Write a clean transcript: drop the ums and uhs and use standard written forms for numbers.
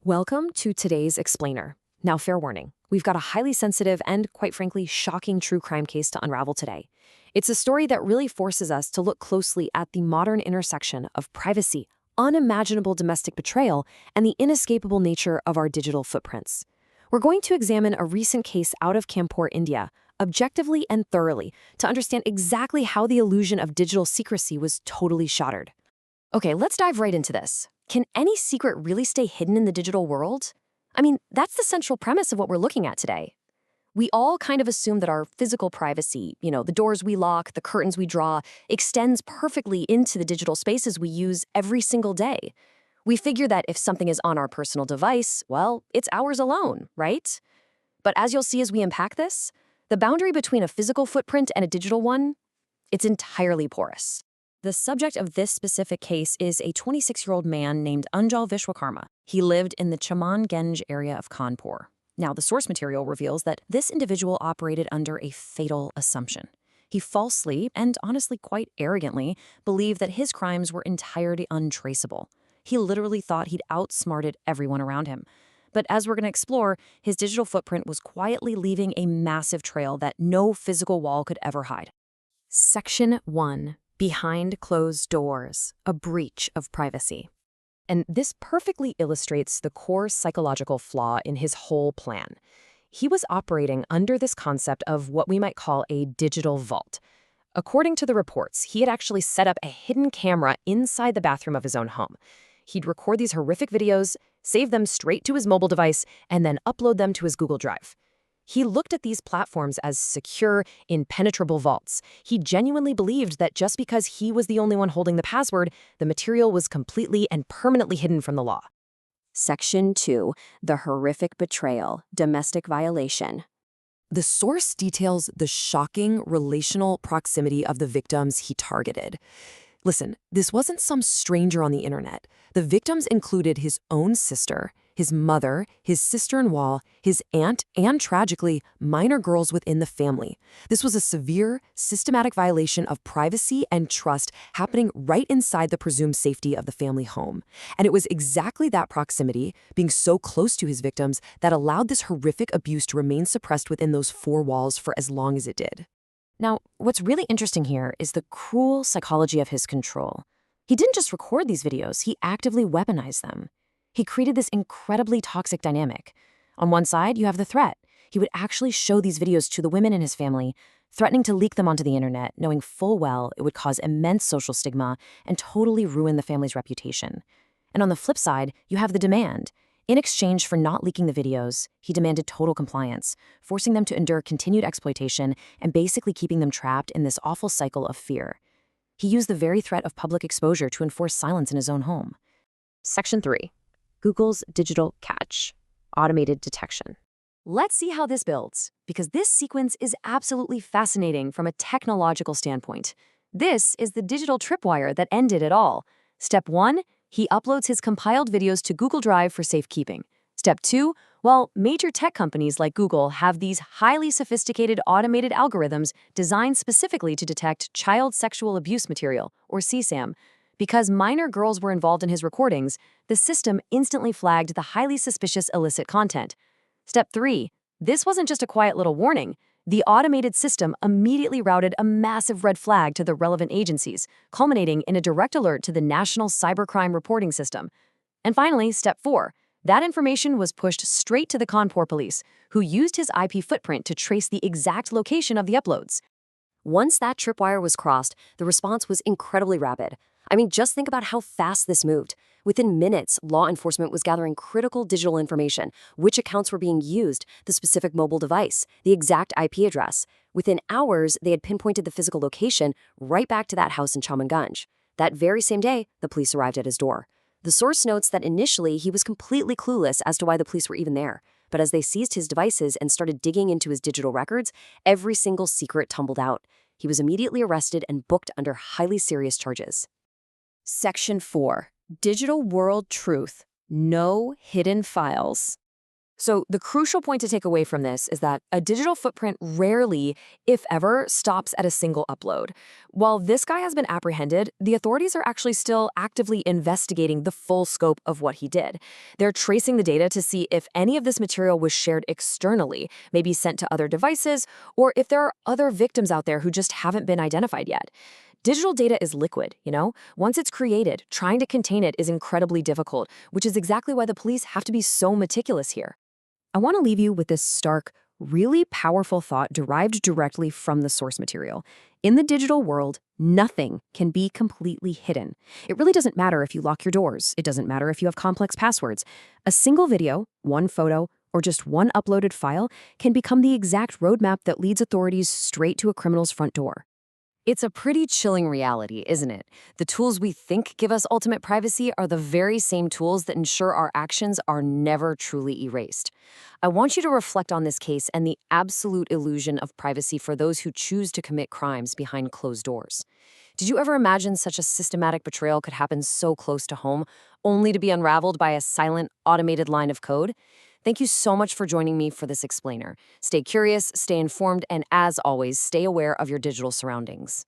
Welcome to today's Explainer. Now, fair warning, we've got a highly sensitive and, quite frankly, shocking true crime case to unravel today. It's a story that really forces us to look closely at the modern intersection of privacy, unimaginable domestic betrayal, and the inescapable nature of our digital footprints. We're going to examine a recent case out of Kanpur, India, objectively and thoroughly, to understand exactly how the illusion of digital secrecy was totally shattered. Okay, let's dive right into this. Can any secret really stay hidden in the digital world? I mean, that's the central premise of what we're looking at today. We all kind of assume that our physical privacy, the doors we lock, the curtains we draw, extends perfectly into the digital spaces we use every single day. We figure that if something is on our personal device, well, it's ours alone, right? But as you'll see as we unpack this, the boundary between a physical footprint and a digital one, it's entirely porous. The subject of this specific case is a 26-year-old man named Anjal Vishwakarma. He lived in the Chamanganj area of Kanpur. Now, the source material reveals that this individual operated under a fatal assumption. He falsely, and honestly quite arrogantly, believed that his crimes were entirely untraceable. He literally thought he'd outsmarted everyone around him. But as we're going to explore, his digital footprint was quietly leaving a massive trail that no physical wall could ever hide. Section 1. Behind closed doors, a breach of privacy. And this perfectly illustrates the core psychological flaw in his whole plan. He was operating under this concept of what we might call a digital vault. According to the reports, he had actually set up a hidden camera inside the bathroom of his own home. He'd record these horrific videos, save them straight to his mobile device, and then upload them to his Google Drive. He looked at these platforms as secure, impenetrable vaults. He genuinely believed that just because he was the only one holding the password, the material was completely and permanently hidden from the law. Section 2. The horrific betrayal, domestic violation. The source details the shocking relational proximity of the victims he targeted. Listen, this wasn't some stranger on the internet. The victims included his own sister, his mother, his sister-in-law, his aunt, and tragically, minor girls within the family. This was a severe, systematic violation of privacy and trust happening right inside the presumed safety of the family home. And it was exactly that proximity, being so close to his victims, that allowed this horrific abuse to remain suppressed within those four walls for as long as it did. Now, what's really interesting here is the cruel psychology of his control. He didn't just record these videos, he actively weaponized them. He created this incredibly toxic dynamic. On one side, you have the threat. He would actually show these videos to the women in his family, threatening to leak them onto the internet, knowing full well it would cause immense social stigma and totally ruin the family's reputation. And on the flip side, you have the demand. In exchange for not leaking the videos, he demanded total compliance, forcing them to endure continued exploitation and basically keeping them trapped in this awful cycle of fear. He used the very threat of public exposure to enforce silence in his own home. Section 3. Google's digital catch, automated detection. Let's see how this builds, because this sequence is absolutely fascinating from a technological standpoint. This is the digital tripwire that ended it all. Step 1. He uploads his compiled videos to Google Drive for safekeeping. Step 2, well, major tech companies like Google have these highly sophisticated automated algorithms designed specifically to detect child sexual abuse material, or CSAM. Because minor girls were involved in his recordings, the system instantly flagged the highly suspicious illicit content. Step 3, this wasn't just a quiet little warning. The automated system immediately routed a massive red flag to the relevant agencies, culminating in a direct alert to the National Cybercrime Reporting System. And finally, step 4. That information was pushed straight to the Kanpur police, who used his IP footprint to trace the exact location of the uploads. Once that tripwire was crossed, the response was incredibly rapid. I mean, just think about how fast this moved. Within minutes, law enforcement was gathering critical digital information, which accounts were being used, the specific mobile device, the exact IP address. Within hours, they had pinpointed the physical location right back to that house in Chamanganj. That very same day, the police arrived at his door. The source notes that initially he was completely clueless as to why the police were even there. But as they seized his devices and started digging into his digital records, every single secret tumbled out. He was immediately arrested and booked under highly serious charges. Section 4. Digital World Truth. No hidden files. So, the crucial point to take away from this is that a digital footprint rarely, if ever, stops at a single upload. While this guy has been apprehended, the authorities are actually still actively investigating the full scope of what he did. They're tracing the data to see if any of this material was shared externally, maybe sent to other devices, or if there are other victims out there who just haven't been identified yet. Digital data is liquid, you know? Once it's created, trying to contain it is incredibly difficult, which is exactly why the police have to be so meticulous here. I want to leave you with this stark, really powerful thought derived directly from the source material. In the digital world, nothing can be completely hidden. It really doesn't matter if you lock your doors. It doesn't matter if you have complex passwords. A single video, one photo, or just one uploaded file can become the exact roadmap that leads authorities straight to a criminal's front door. It's a pretty chilling reality, isn't it? The tools we think give us ultimate privacy are the very same tools that ensure our actions are never truly erased. I want you to reflect on this case and the absolute illusion of privacy for those who choose to commit crimes behind closed doors. Did you ever imagine such a systematic betrayal could happen so close to home, only to be unraveled by a silent, automated line of code? Thank you so much for joining me for this explainer. Stay curious, stay informed, and as always, stay aware of your digital surroundings.